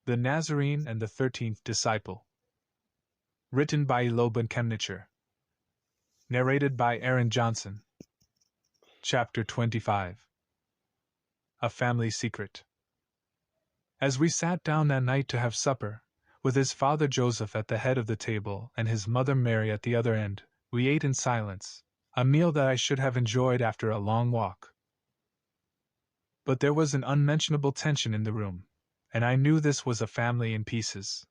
The Nazarene and the 13th Disciple. Written by Eloban Chemnicher. Narrated by Aaron Johnson. Chapter 25. A Family Secret. As we sat down that night to have supper, with his father Joseph at the head of the table and his mother Mary at the other end, we ate in silence, a meal that I should have enjoyed after a long walk. But there was an unmentionable tension in the room, and I knew this was a family in pieces.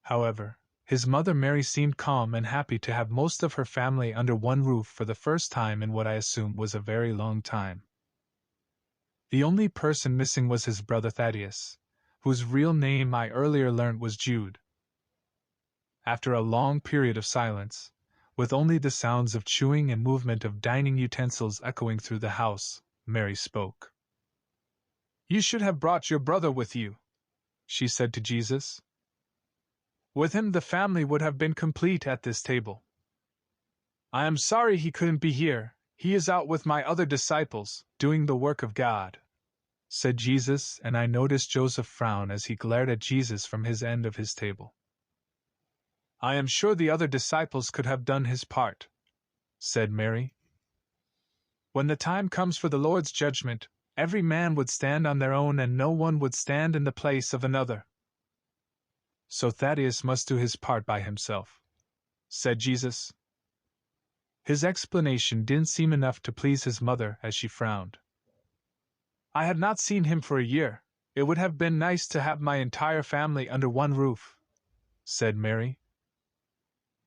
However, his mother Mary seemed calm and happy to have most of her family under one roof for the first time in what I assumed was a very long time. The only person missing was his brother Thaddeus, whose real name I earlier learnt was Jude. After a long period of silence, with only the sounds of chewing and movement of dining utensils echoing through the house, Mary spoke. "You should have brought your brother with you," she said to Jesus. "With him the family would have been complete at this table. I am sorry he couldn't be here. He is out with my other disciples, doing the work of God," said Jesus, and I noticed Joseph frown as he glared at Jesus from his end of his table. "I am sure the other disciples could have done his part," said Mary. "When the time comes for the Lord's judgment, every man would stand on their own and no one would stand in the place of another. So Thaddeus must do his part by himself," said Jesus. His explanation didn't seem enough to please his mother as she frowned. "I had not seen him for a year. It would have been nice to have my entire family under one roof," said Mary.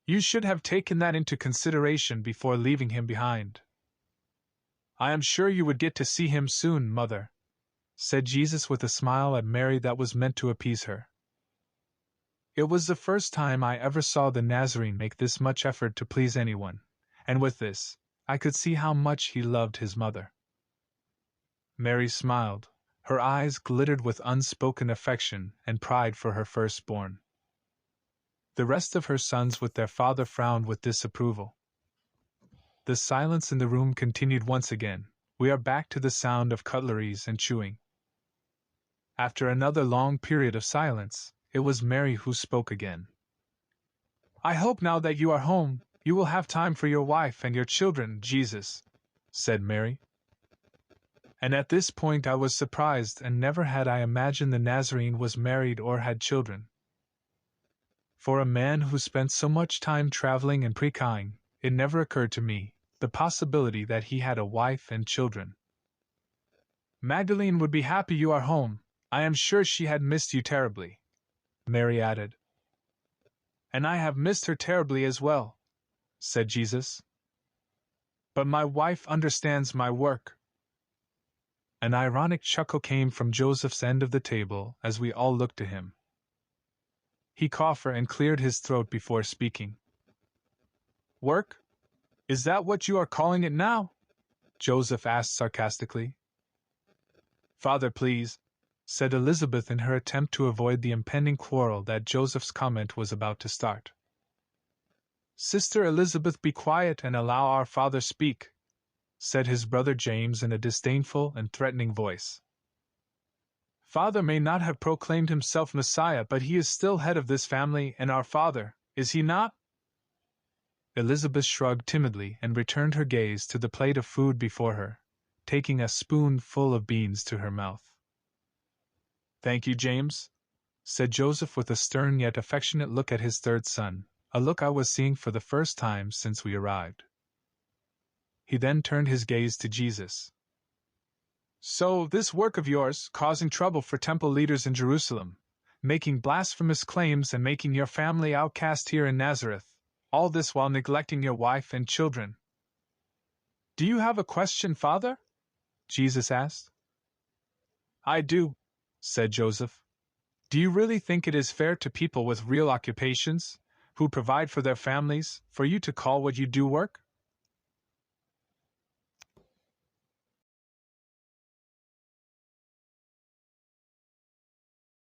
"You should have taken that into consideration before leaving him behind." "I am sure you would get to see him soon, Mother," said Jesus with a smile at Mary that was meant to appease her. It was the first time I ever saw the Nazarene make this much effort to please anyone, and with this, I could see how much he loved his mother. Mary smiled. Her eyes glittered with unspoken affection and pride for her firstborn. The rest of her sons with their father frowned with disapproval. The silence in the room continued once again. We are back to the sound of cutleries and chewing. After another long period of silence, it was Mary who spoke again. "I hope now that you are home, you will have time for your wife and your children, Jesus," said Mary. And at this point I was surprised, and never had I imagined the Nazarene was married or had children. For a man who spent so much time traveling and preaching, it never occurred to me the possibility that he had a wife and children. "Magdalene would be happy you are home. I am sure she had missed you terribly," Mary added. "And I have missed her terribly as well," said Jesus. "But my wife understands my work." An ironic chuckle came from Joseph's end of the table as we all looked to him. He coughed and cleared his throat before speaking. "Work? Is that what you are calling it now?" Joseph asked sarcastically. "Father, please," said Elizabeth in her attempt to avoid the impending quarrel that Joseph's comment was about to start. "Sister Elizabeth, be quiet and allow our father speak," said his brother James in a disdainful and threatening voice. "Father may not have proclaimed himself Messiah, but he is still head of this family and our father, is he not?" Elizabeth shrugged timidly and returned her gaze to the plate of food before her, taking a spoonful of beans to her mouth. "Thank you, James," said Joseph with a stern yet affectionate look at his third son, a look I was seeing for the first time since we arrived. He then turned his gaze to Jesus. "So, this work of yours, causing trouble for temple leaders in Jerusalem, making blasphemous claims and making your family outcast here in Nazareth, all this while neglecting your wife and children. Do you have a question, Father?" Jesus asked. "I do," said Joseph. "Do you really think it is fair to people with real occupations, who provide for their families, for you to call what you do work?"